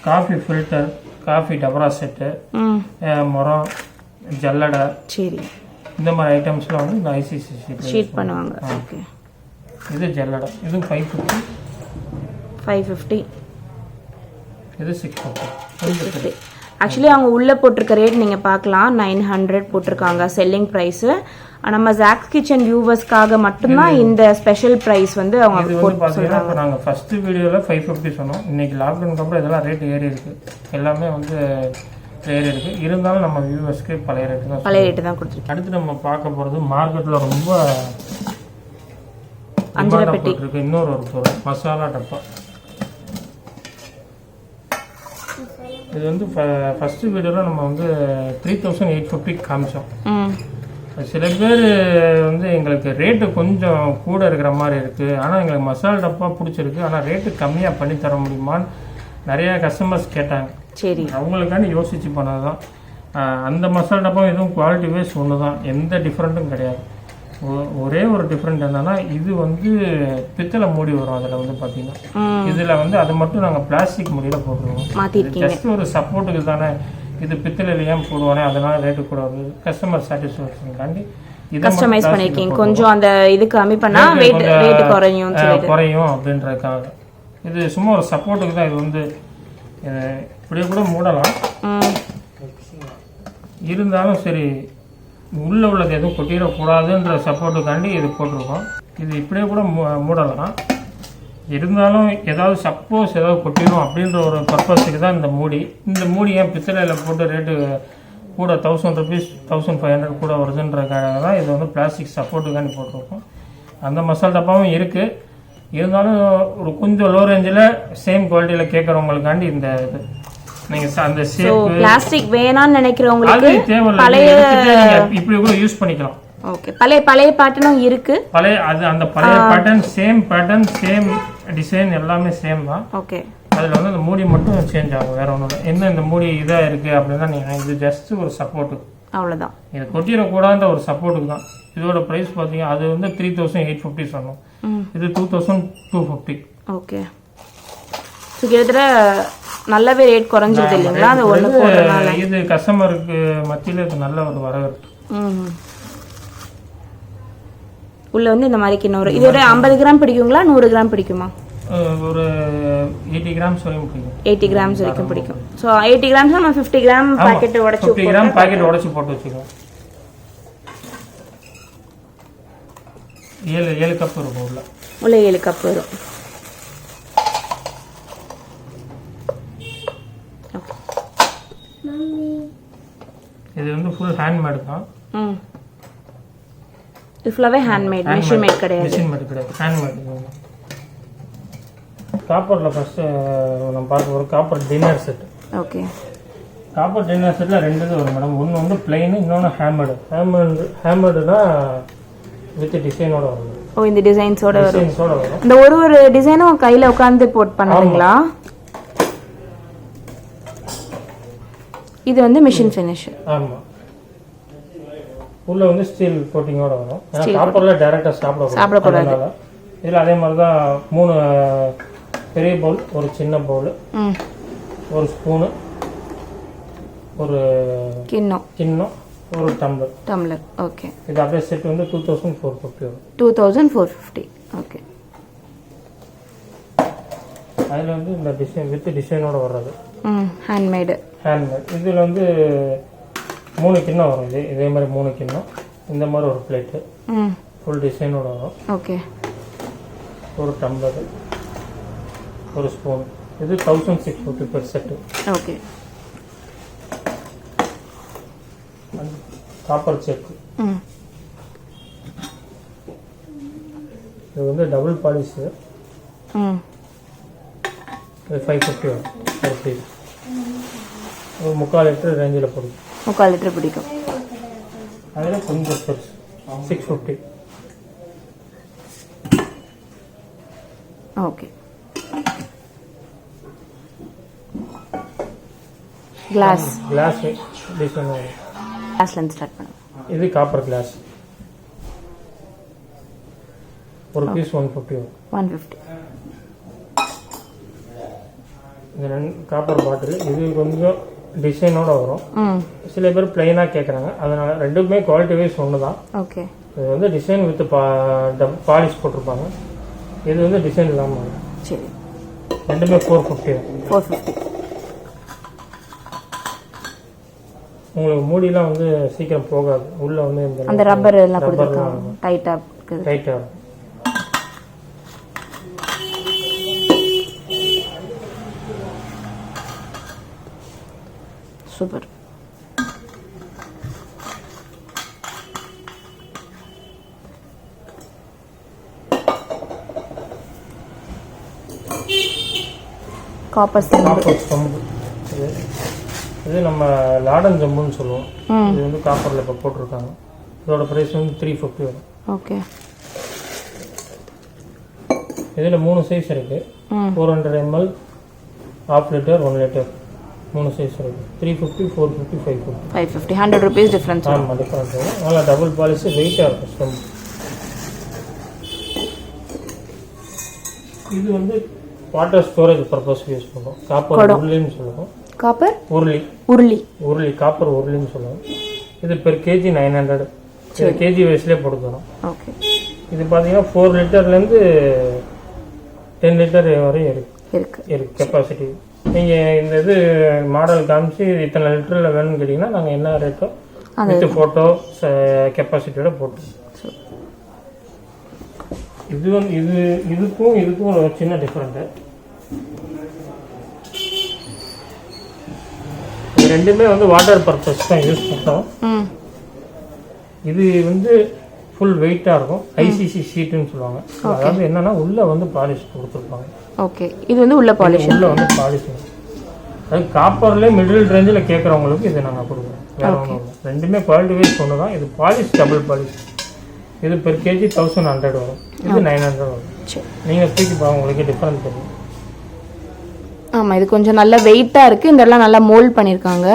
காஃபி ஃபில்டர், காஃபி டபரா செட்டு, முறம், ஜல்லடை, சரி, இந்த மாதிரி ஐட்டம்ஸ்லாம் வந்து இந்த ஐசிசி ஷீட் பண்ணுவாங்க. ஓகே. இது ஜல்லடை. இது 550. இது 650. ஆக்சுவலி அவங்க உள்ள போட்டிருக்க ரேட் நீங்க பார்க்கலாம். 900 போட்டிருக்காங்க செல்லிங் பிரைஸ். நம்ம ஜாக்ஸ் கிச்சன் வியூவர்ஸ்க்காக மட்டும்தான் இந்த ஸ்பெஷல் பிரைஸ் வந்து அவங்க போட்டு சொல்றாங்க. நாங்க ஃபர்ஸ்ட் வீடியோல 550 சொன்னோம். இன்னைக்கு லாக்டவுனுக்கு அப்புறம் இதெல்லாம் ரேட் ஏறி இருக்கு. எல்லாமே வந்து ஏறி இருக்கு. இருந்தாலும் நம்ம வியூவர்ஸ்க்கு பழைய ரேட் தான் கொடுத்துருக்கோம். அடுத்து நம்ம பார்க்க போறது மார்க்கெட்ல ரொம்ப அஞ்சரை பெட்டி இருக்கு. இன்னொரு ஒரு பொருள் மசாலா டப்பா. இது வந்து ஃபர்ஸ்ட் வீடியோவில் நம்ம வந்து 3850 காமிச்சோம். சில பேர் வந்து எங்களுக்கு ரேட்டு கொஞ்சம் கூட இருக்கிற மாதிரி இருக்குது, ஆனால் எங்களுக்கு மசாலா டப்பா பிடிச்சிருக்கு, ஆனால் ரேட்டு கம்மியாக பண்ணி தர முடியுமான்னு நிறையா கஸ்டமர்ஸ் கேட்டாங்க. சரி, அவங்களுக்காண்டி யோசித்து பண்ணது தான். அந்த மசாலா டப்பா எதுவும் குவாலிட்டி வைஸ் ஒன்று தான், எந்த டிஃப்ரெண்ட்டும் கிடையாது. ஒரே ஒரு டிஃப்ரெண்ட் என்னன்னா இது வந்து பித்தளை மூடி வரும். அதில் வந்து பார்த்தீங்கன்னா இதில் வந்து அதை மட்டும் நாங்கள் பிளாஸ்டிக் மூடியில் போட்டுருவோம். ஜஸ்ட் ஒரு சப்போர்ட்டுக்கு தானே. இது பித்தளையில் ஏன் போடுவானே, அதனால ரேட்டு கூட வருது. கஸ்டமர் சாட்டிஸ்ஃபேக்ஷனுக்காண்டி கஸ்டமைஸ் பண்ணிருக்கீங்க. கொஞ்சம் அந்த இது கம்மி பண்ணா ரேட் குறையும் அப்படின்றதுக்காக. இது சும்மா ஒரு சப்போர்ட்டுக்கு தான். இது வந்து இப்படியே கூட மூடலாம். இருந்தாலும் சரி, உள்ள உள்ளது எதுவும் கொட்டிடக்கூடாதுன்ற சப்போர்ட்டுக்காண்டி இது போட்டிருக்கோம். இது இப்படியே கூட மூடலாம். இருந்தாலும் ஏதாவது சப்போஸ் ஏதாவது கொட்டிடும் அப்படின்ற ஒரு பர்பஸுக்கு தான் இந்த மூடி. இந்த மூடி ஏன் பித்தளையில் போட்டு ரேட்டு கூட 1000 rupees 1500 கூட வருதுன்றதுக்காக தான் இது வந்து பிளாஸ்டிக் சப்போர்ட்டுக்காண்டி போட்டிருக்கோம். அந்த மசாலா டப்பாவும் இருக்குது. இருந்தாலும் ஒரு கொஞ்சம் லோ ரேஞ்சில் சேம் குவாலிட்டியில் கேட்குறவங்களுக்காண்டி இந்த இது நீங்கள் அந்த ஷேப் பிளாஸ்டிக் வேணாம்னு நினைக்கிறவங்களுக்கு இப்படி கூட யூஸ் பண்ணிக்கலாம். ஓகே. பழைய பேட்டர்னும் இருக்கு. அந்த பழைய பேட்டர்ன் சேம் டிசைன் எல்லாமே சேம் தான். ஓகே. அதில் வந்து அந்த மூடி மட்டும் சேஞ்ச் ஆகும், வேற ஒன்றும் இல்லை. என்ன இந்த மூடி இதாக இருக்குது அப்படின்னா நீங்கள் இது ஜஸ்ட் ஒரு சப்போர்ட்டுக்கு, அவ்வளோதான். இது கொட்டிடக்கூடாதுன்ற ஒரு சப்போர்ட்டுக்கு தான். இதோட ப்ரைஸ் பார்த்தீங்க, அது வந்து 3850 சொன்னோம். இது 2250. ஓகே. ஸோ கிட்டத்தட்ட நல்லாவே ரேட் குறைஞ்சிருது இல்லைங்களா? அது ஒன்று போடுறதுனால இது கஸ்டமருக்கு மத்தியில் இது நல்ல ஒரு வரவேற்பு. உள்ள வந்து இந்த மாதிரி கிண்ணம். இது ஒரு 50 கிராம் பிடிக்குங்களா, 100 கிராம் பிடிக்குமா? ஒரு 80 கிராம்ஸ் வரைக்கும் பிடிக்கும். 80 கிராம்ஸ் வரைக்கும் பிடிக்கும். ஸோ 80 கிராம்ஸ் நம்ம 50 கிராம் பாக்கெட் உடைச்சு 50 கிராம் பாக்கெட் உடைச்சு போட்டு வச்சுக்கலாம். 7 கப் இருக்கும் உள்ள 7 கப் வரும். இது வந்து ஃபுல் ஹேண்ட்மேட் தான். இது ஃபுல்லாவே ஹேண்ட்மேட், மிஷின் மேட் கிடையாது. மிஷின் மேட் கிடையாது, ஹேண்ட்மேட். காப்பரில் ஃபஸ்ட்டு நம்ம பார்க்க போகிறோம் copper dinner set. Okay. Copper dinner settle 2 இது வரும் மேடம். ஒன்று வந்து பிளெயின், இன்னொன்று ஹேமர்டு. ஹேமர்டுனா வித் டிசைனோட வரும். ஓ, இந்த டிசைன்ஸோட வரும். டிசைன்ஸோட வரும். இந்த ஒரு டிசைனும் கையில் உட்காந்து போட் பண்ணுறீங்களா? இது வந்து மிஷின் ஃபினிஷ். ஆமாம். உள்ள வந்து ஸ்டீல் கோட்டிங்கோட வரும். ஏன்னா காப்பரில் டைரெக்டாக சாப்பிடக்கூடாது. இதில் அதே மாதிரி தான் 3 பெரிய பவுல், ஒரு சின்ன பவுல், ஒரு ஸ்பூனு, ஒரு கிண்ணம், ஒரு டம்ளர். ஓகே. இது அப்படியே செட் வந்து 2450 வரும். 2450. ஓகே. அதில் வந்து இந்த டிசைன் வித் டிசைனோட வர்றது ஹேண்ட்மேடு. இதில் வந்து 3 கிண்ணம் வரும். இதே மாதிரி 3 கிண்ணம், இந்த மாதிரி ஒரு பிளேட்டு ஃபுல் டிசைனோட வரும். ஓகே. ஒரு டம்ளர், ஒரு ஸ்பூன். இது 1650 per set. Okay. Copper check. இது வந்து டபுள் பாலிஷ். இது 550 வரும் ஒரு பீஸ். ஒரு 3/4 லிட்டர் ரேஞ்சில் பிடிக்கும். 3/4 லிட்டர் பிடிக்கும். அதில் கொஞ்சம் பெருசு 650. ஓகே. கிளாஸ் டிசைன் வரும். கிளாஸ்லேருந்து ஸ்டார்ட் பண்ணுவோம். இது காப்பர் கிளாஸ். ஒரு பீஸ் 150 வரும். 150. இந்த காப்பர் பாட்டில் இது கொஞ்சம் டிசைனோட வரும். சில பேர் பிளைனாக கேட்குறாங்க, அதனால ரெண்டுமே குவாலிட்டி வைஸ் ஒன்று தான். ஓகே. இது வந்து டிசைன் வித் பாலிஷ் போட்டிருப்பாங்க. இது வந்து டிசைன் இல்லாமல் வரும். சரி. ரெண்டுமே 450 தான். 450. உங்களுக்கு மூடிலாம் வந்து சீக்கிரம் போகாது. உள்ள வந்து அந்த ரப்பர் எல்லாம் கொடுத்துருக்காங்க, டைட்டாக இருக்கும். சூப்பர். Copper stump. இது நம்ம லாடன் ஜம்புன்னு சொல்லுவோம். இது வந்து காப்பரில் இப்போ போட்டிருக்காங்க. இதோட ப்ரைஸ் வந்து 350 வரும். ஓகே. இதில் 3 சைஸ் இருக்கு. 400 ml, 1/2 லிட்டர், 1 லிட்டர், 3 சைஸ் இருக்கு. 350, 450, 550. 550. 100 rupees டிஃபரன்ஸ். ஆமாம், டிஃபரன்ஸ் வரும். நல்லா டபுள் பாலிஷ், வெயிட்டாக இருக்கும் ஸ்டம்பு. இது வந்து வாட்டர் ஸ்டோரேஜ் பர்பஸ் யூஸ் பண்ணுவோம். காப்பர் உருளின்னு சொல்லுவோம். காப்பர் உருளி காப்பர் உருளின்னு சொல்லுவோம். இது பெர் கேஜி 900. இது கேஜி வைஸ்லேயே போட்டுக்கிறோம். ஓகே. இது பார்த்தீங்கன்னா 4 லிட்டர்லேருந்து 10 லிட்டர் வரையும் இருக்கு கெப்பாசிட்டி. நீங்கள் இந்த இது மாடல் காமிச்சு இத்தனை லிட்டரில் வேணும்னு கேட்டிங்கன்னா நாங்கள் என்ன ரேட்டோ வித் ஃபோட்டோ கெப்பாசிட்டியோட போட்டோம். இது வந்து இதுக்கும் ஒரு சின்ன டிஃப்ரெண்ட்டு. இது ரெண்டுமே வந்து வாட்டர் பர்பஸ் தான் யூஸ் பண்ணுறோம். இது வந்து ஃபுல் வெயிட்டாக இருக்கும். ஐசிசி ஷீட்டுன்னு சொல்லுவாங்க. அதாவது என்னன்னா உள்ள வந்து பாலிஷ் கொடுத்துருப்பாங்க. ஓகே. இது வந்து உள்ள பாலிஷ் அது காப்பர்லேயே மிடில் ரேஞ்சில் கேட்குறவங்களுக்கு இது நாங்கள் கொடுக்குறோம். வேற ஒன்றும் இல்லை. ரெண்டுமே குவாலிட்டி வைஸ் ஒன்று தான். இது பாலிஷ் டபுள் பாலிஷ். இது பெர் கேஜி 1100 வரும். இது 900 வரும். நீங்கள் தூக்கி பாருங்க, உங்களுக்கு டிஃப்ரெண்ட் தெரியும். ஆமாம், இது கொஞ்சம் நல்லா வெயிட்டாக இருக்குது. இதெல்லாம் நல்லா மோல்ட் பண்ணியிருக்காங்க.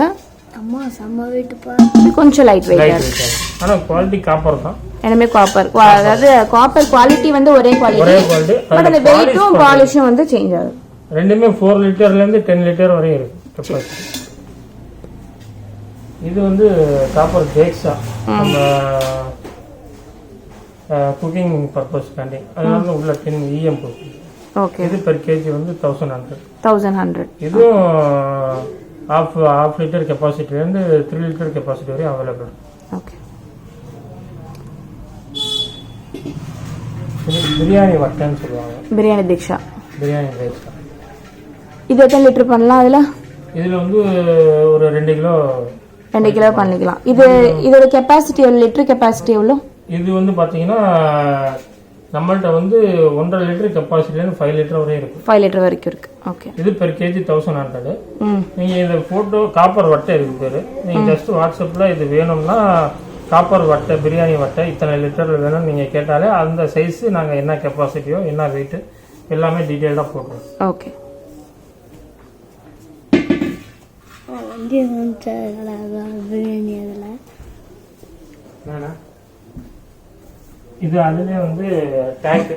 அம்மா செம்ம வெயிட்டுப்பா. இது கொஞ்சம் லைட் வெயிட்டாக இருக்குது. ஆனால் குவாலிட்டி காப்பர் தான். எல்லாமே காப்பர். அதாவது காப்பர் குவாலிட்டி வந்து ஒரே குவாலிட்டி. பட் அந்த வெயிட்டும் பாலிஷும் வந்து சேஞ்ச் ஆகுது. ரெண்டுமே 4 லிட்டர்லேருந்து 10 லிட்டர் வரையும் இருக்கு கெப்பாசிட்டி. இது வந்து காப்பர் ஜேக்ஸா, நம்ம குக்கிங் பர்பஸ்க்காண்டி. அதனால உள்ள டின் இஎம் போகுது. ஓகே. இது பெர் கேஜி வந்து 1100. இதுவும் half லிட்டர் கெப்பாசிட்டிலேருந்து 3 லிட்டர் கெப்பாசிட்டி வரையும் அவைலபிள். ஓகே. இது பிரியாணி வட்டைன்னு சொல்லுவாங்க. பிரியாணி தீக்ஷா. இது எத்தனை லிட்டர் பண்ணலாம்? இதில் வந்து ஒரு 2 கிலோ 2 கிலோ பண்ணிக்கலாம். இதோட கெப்பாசிட்டி எவ்வளோ, லிட்டர் கெப்பாசிட்டி எவ்வளோ? இது வந்து பார்த்தீங்கன்னா நம்மள்ட்ட வந்து 1.5 லிட்டர் கெப்பாசிட்டிலேருந்து 5 லிட்டர் வரையும் இருக்கு. 5 லிட்டர் வரைக்கும் இருக்கு. ஓகே. இது பெர் கேஜி 1100. நீங்கள் இந்த ஃபோட்டோ காப்பர் வட்டை இருக்கு பேர். நீங்கள் ஜஸ்ட் வாட்ஸ்அப்பில் இது வேணும்னா காப்பர் வட்டை, பிரியாணி வட்டை இத்தனை லிட்டர் வேணும்னு நீங்கள் கேட்டாலே அந்த சைஸு நாங்கள் என்ன கெப்பாசிட்டியோ என்ன வெயிட்டு எல்லாமே டீட்டெயில்டாக போடுறோம். ஓகே. பிரியாணி அதில் இது அதுலேயே வந்து டேங்க்கு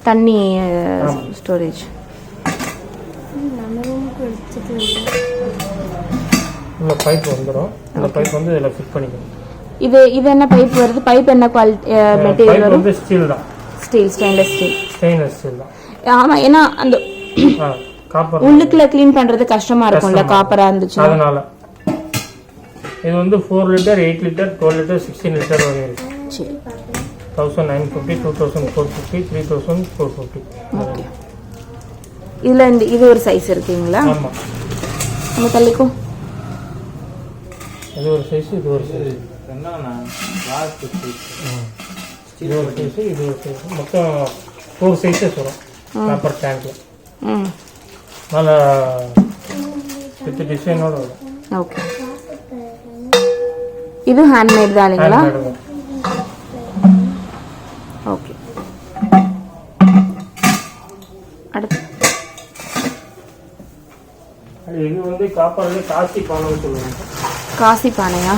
தண்ணி ஸ்டோரேஜ். இந்த பைப் வந்துடும். இந்த பைப் வந்து இதில் ஃபிட் பண்ணிக்கணும். இது என்ன பைப் வருது? பைப் என்ன குவாலிட்டி மெட்டீரியல் வரும்? ஸ்டீல் தான். ஸ்டெயின்லெஸ் ஸ்டீல் தான். ஆமா, ஏன்னா அந்த காப்பர் உள்ளுக்குள்ள க்ளீன் பண்றது கஷ்டமா இருக்கும்ல காப்பரா இருந்துச்சு. அதனால இது வந்து 4 லிட்டர், 8 லிட்டர், 12 லிட்டர், 16 லிட்டர் வரை இருக்கு. சரி. 1950, 2450, 3450. ஓகே. இதுல இது ஒரு சைஸ் இருக்குங்களா? ஆமா. நம்ம தள்ளிக்கோ. இது ஒரு சைஸ், இது ஒரு சைஸ். என்னன்னா லாஸ்ட் சைஸ். இது ஒரு சைஸ், இது ஒரு சைஸ். மொத்தம் 4 சைஸஸ் வரும் காப்பர் டேங்க்ல. நல்ல வித் டிசைனோட வரும். ஓகே. இது ஹேண்ட்மேட் தான் இல்லைங்களா? ஓகே. அடுத்து இது வந்து காப்பர்ல காசி பானைன்னு சொல்லுவாங்க. காசி பானையா?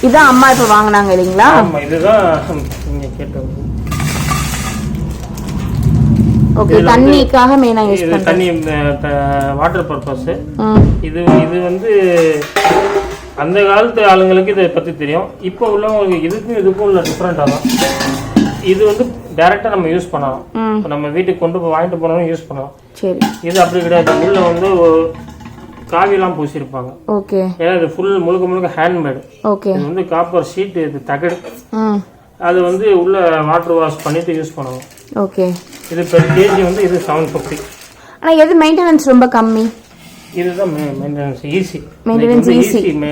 இதான் அம்மா இப்ப வாங்குனாங்க இல்லைங்களா? ஆமா, இதுதான் நீங்க கேட்டது. ஓகே. தண்ணிக்காக மெயினா யூஸ் பண்றோம். தண்ணி வாட்டர் பர்பஸ். இது வந்து அந்த காலத்து ஆளுங்களுக்கு இதை பற்றி தெரியும். இப்போ உள்ளவங்களுக்கு இதுக்கும் உள்ள டிஃப்ரெண்டாக தான். இது வந்து டைரெக்டாக நம்ம யூஸ் பண்ணலாம். இப்போ நம்ம வீட்டுக்கு கொண்டு போய் வாங்கிட்டு போனாலும் யூஸ் பண்ணலாம். சரி. இது அப்படி கிடையாது. உள்ள வந்து காவியெல்லாம் பூசியிருப்பாங்க. ஓகே. ஏன்னா இது முழுக்க ஹேண்ட்மேடு. ஓகே. இது வந்து காப்பர் ஷீட், இது தகடு. அது வந்து உள்ள வாட்டர் வாஷ் பண்ணிட்டு யூஸ் பண்ணணும். ஓகே. இது பெர் கேஜி வந்து இது 750. ஆனால் எது மெயின்டெனன்ஸ் ரொம்ப கம்மி? இதுதான் மெயின்டெனன்ஸ் ஈஸி.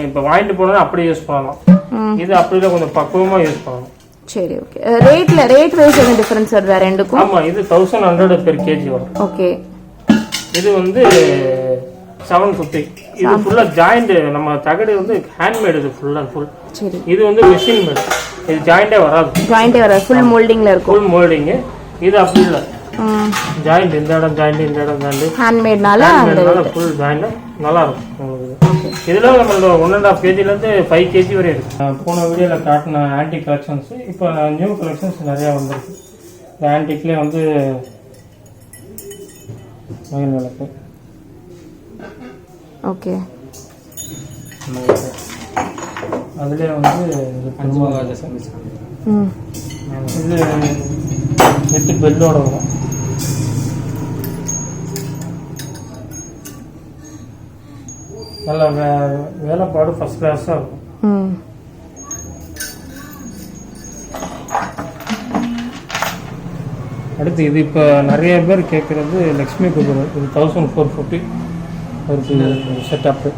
இப்போ வாங்கிட்டு போனா அப்படியே யூஸ் பண்ணலாம். இது அப்படிதான் கொஞ்சம் பக்குவமா யூஸ் பண்ணலாம். சரி. ஓகே. ரேட் வைஸ் என்ன டிஃபரன்ஸ் வருது ரெண்டுக்கும்? ஆமா, இது 1100 பெர் கேஜி வரும். ஓகே. இது வந்து 750. இது ஃபுல்லா ஜாயிண்ட். நம்ம தகடு வந்து ஹேண்ட்மேட். இது ஃபுல். சரி. இது வந்து மெஷின் மேட். இது ஜாயிண்டே வராது. ஃபுல் மோல்டிங்ல இருக்கும். Full moulding. இது அப்படி இல்லை. ஜாயிண்ட் இந்த இடம் ஜாயிண்ட் ஹேண்ட்மேட்னால ஃபுல் ஜாயிண்ட் நல்லா இருக்கும் உங்களுக்கு. இதுல நம்மளோட 1.5 kgலேருந்து 5 kg வரை இருக்கு. போன வீடியோவில் காட்டின ஆன்டிக் கலெக்ஷன்ஸ் இப்போ நியூ கலெக்ஷன்ஸ் நிறையா வந்துருக்கு. இந்த ஆன்டிக்லேயே வந்து மயில் விளக்கு. ஓகே. அதுலேயே வந்து இது நெட்டு பெல்லோட வரும். நல்ல வேலைப்பாடு ஃபர்ஸ்ட் கிளாஸாக இருக்கும். அடுத்து இது இப்போ நிறைய பேர் கேட்குறது லக்ஷ்மி குபேர். இது 1450 ஒரு செட்டப்பு.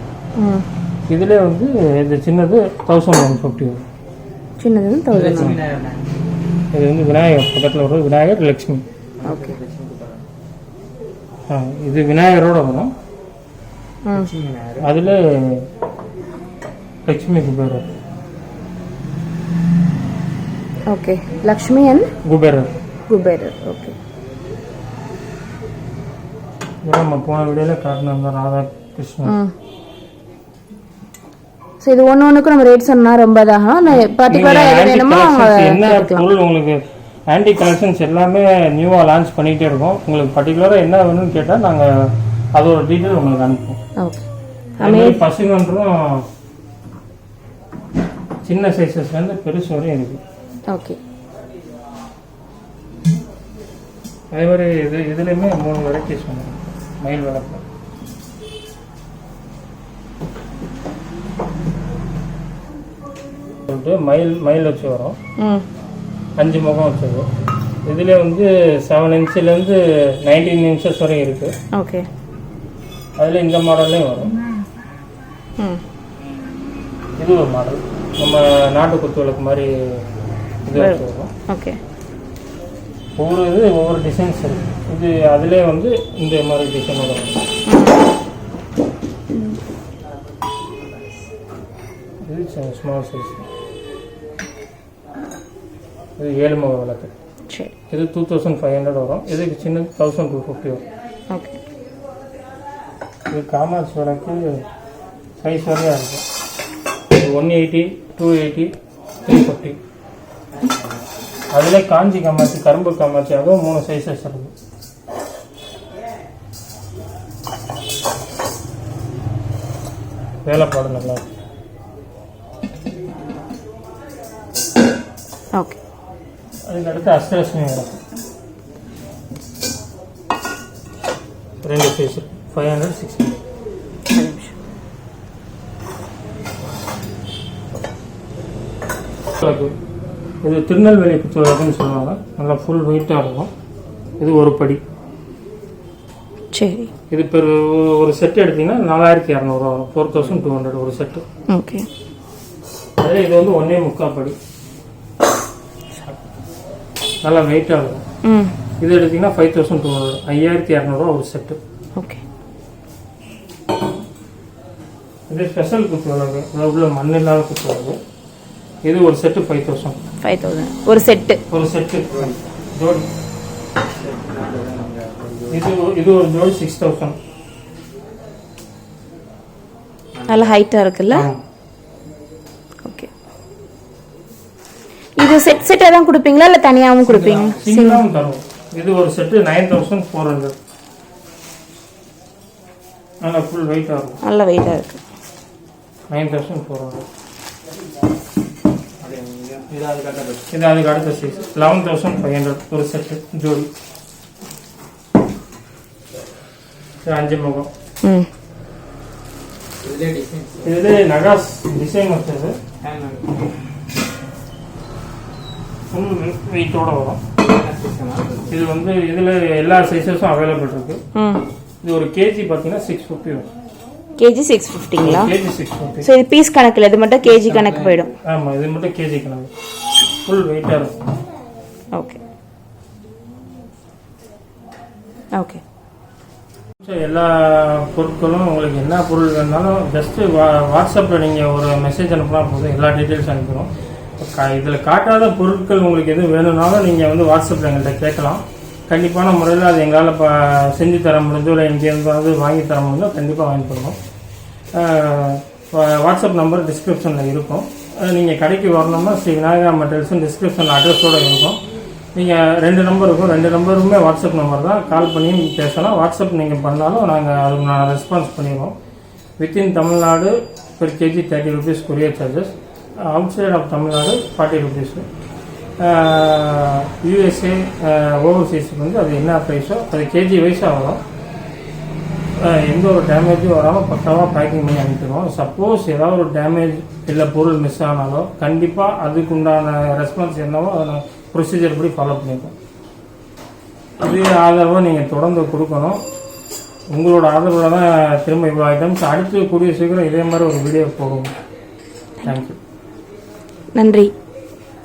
இதுலேயே வந்து இது சின்னது 1150 வரும். சின்னது 1000. இது வந்து விநாயகர் பக்கத்தில் வரும். விநாயகர் லக்ஷ்மி. ஓகே. இது விநாயகரோட வரும். அதில் Lakshmi Kuberar. Okay. Lakshmi and Kuberar. Okay. நம்ம போன வீடியோவில் காட்டின ராதா கிருஷ்ணன். ஸோ இது ஒன்றுக்கும் நம்ம ரேட் சொன்னால் ரொம்ப இதாகும். பர்டிகுலராக எது வேணுமோ என்ன பொருள் உங்களுக்கு ஆன்டி கலெக்ஷன்ஸ் எல்லாமே நியூவாக லான்ச் பண்ணிகிட்டே இருக்கோம். உங்களுக்கு பர்டிகுலராக என்ன வேணும்னு கேட்டால் நாங்கள் அதோட டீட்டெயில் உங்களுக்கு அனுப்புவோம். ஓகே. பசுங்கன்றும் சின்ன சைஸஸ்லேருந்து பெருசு வரையும் இருக்கு. ஓகே. அதே மாதிரி இதுலேயுமே 3 வெரைட்டிஸ் வந்துடும். மயில் விளக்கு சொல்லிட்டு மயில் வச்சு வரும். 5 முகம் வச்சது. இதுல வந்து 7 இன்ச்சிலேருந்து 19 இன்ச்சஸ் வரையும் இருக்கு. ஓகே. அதில் இந்த மாடல்லையும் வரும். ம் இது ஒரு மாடல், நம்ம நாட்டு குத்து விளக்கு மாதிரி இது வரும். ஓகே. ஒவ்வொரு இது ஒவ்வொரு டிசைன்ஸ் இருக்குது. இது அதிலே வந்து இந்த மாதிரி டிசைன் வரும். இது ஸ்மால் சைஸ். இது 7 முக விளக்கு. சரி. இது 2500 வரும். இதுக்கு சின்னது 1250 வரும். ஓகே. இது காமாட்சி விளக்கு சைஸ் வரையாக இருக்கும். இது 180, 280, 350. அதில் காஞ்சி காமாட்சி, கரும்பு காமாட்சி, அதுவும் 3 சைஸஸ் இருக்குது. வேலைப்பாடு நல்லா இருக்கு. ஓகே. அதுக்கடுத்து அஷ்டலட்சுமி விளக்கு 2 சைஸ் 500, 600. இது திருநெல்வேலி குத்து விளக்குன்னு சொல்லுவாங்க. நல்லா ஃபுல் வெயிட்டாக இருக்கும். இது ஒரு படி. சரி. இது ஒரு செட் எடுத்தீங்கன்னா 4200 வரும். 4200 ஒரு செட்டு. ஓகே. அதில் இது வந்து 1.25 படி. நல்லா வெயிட்டாக இருக்கும். ம் இது எடுத்தீங்கன்னா 5200, 5200 ஒரு செட்டு. ஓகே. இது ஸ்பெஷல் குத்து விளக்கு, அதாவது மண் இல்லாத குத்து விளக்கு. இது ஒரு செட்டு 5000. 5000 ஒரு செட்டு. ஒரு செட்டு ஜோடி. இது ஒரு ஜோடி 6000. நல்ல ஹைட்டாக இருக்குல்ல? ஓகே. இது செட்டாக தான் கொடுப்பீங்களா இல்லை தனியாகவும் கொடுப்பீங்க? சிங்கிளாகவும் தரும். இது ஒரு செட்டு 9400. நல்லா ஃபுல் வெயிட்டாக இருக்கும். நல்ல வெயிட்டாக இருக்கு. 9400. இது அதுக்கு அடுத்த சைஸ் 11500 ஒரு செட்டு ஜோடி. இது 5 முகம். ம் இது நகாஸ் டிசைன் வச்சது. ஃபுல் வெயிட்டோட வரும். இது வந்து இதில் எல்லா சைஸஸும் அவைலபிள் இருக்கு. ம் இது ஒரு கேஜி பார்த்தீங்கன்னா 650 வரும். கேஜி 650ங்களா? கேஜி 650. ஸோ இது பீஸ் கணக்கில், இது மட்டும் கேஜி கணக்கு போயிடும். ஆமாம், இது மட்டும் கேஜி கணக்கு. ஃபுல் வெயிட்டாக இருக்கும். ஓகே. ஓகே. எல்லா பொருட்களும் உங்களுக்கு என்ன பொருள் வேணாலும் ஜஸ்ட்டு வாட்ஸ்அப்பில் நீங்கள் ஒரு மெசேஜ் அனுப்புனா போதும், எல்லா டீட்டெயில்ஸ் அனுப்பிடும். இதில் காட்டாத பொருட்கள் உங்களுக்கு எதுவும் வேணும்னாலும் நீங்கள் வந்து வாட்ஸ்அப்பில் எங்கள்கிட்ட கேட்கலாம். கண்டிப்பான முறையில் அது எங்களால் செஞ்சு தர முடிஞ்சோ இல்லை எங்கேயாவது வாங்கி தர முடிஞ்சோ கண்டிப்பாக வாங்கி தருவோம். வாட்ஸ்அப் நம்பர் டிஸ்கிரிப்ஷனில் இருக்கும். நீங்கள் கடைக்கு வரணும்னா ஸ்ரீ விநாயகா மெட்டீரியல்ஸ் டிஸ்கிரிப்ஷனில் அட்ரஸோடு இருக்கும். நீங்கள் 2 நம்பர் இருக்கும். 2 நம்பருமே வாட்ஸ்அப் நம்பர் தான். கால் பண்ணி பேசலாம். வாட்ஸ்அப் நீங்கள் பண்ணாலும் நாங்கள் அதுக்கு ரெஸ்பான்ஸ் பண்ணிடுவோம். Within Tamil Nadu per KG 30 rupees courier charges. Outside of Tamil Nadu 40 rupees. USA ஓவர்சீஸுக்கு வந்து அது என்ன ப்ரைஸோ அது கேஜி வைஸாக வரும். எந்த ஒரு டேமேஜும் வராமல் பக்காவாக பேக்கிங் பண்ணி அனுப்பிடுவோம். சப்போஸ் ஏதாவது ஒரு டேமேஜ் இல்லை பொருள் மிஸ் ஆனாலும் கண்டிப்பாக அதுக்கு உண்டான ரெஸ்பான்ஸ் என்னவோ அதை ப்ரொசீஜர் படி ஃபாலோ பண்ணிப்போம். இது ஆதரவாக நீங்கள் தொடர்ந்து கொடுக்கணும். உங்களோட ஆதரவில் தான் திரும்ப இவ்வளோ ஐட்டம்ஸ் அடுத்து கூடிய சீக்கிரம் இதே மாதிரி ஒரு வீடியோ போடுவோம். தேங்க்யூ. நன்றி.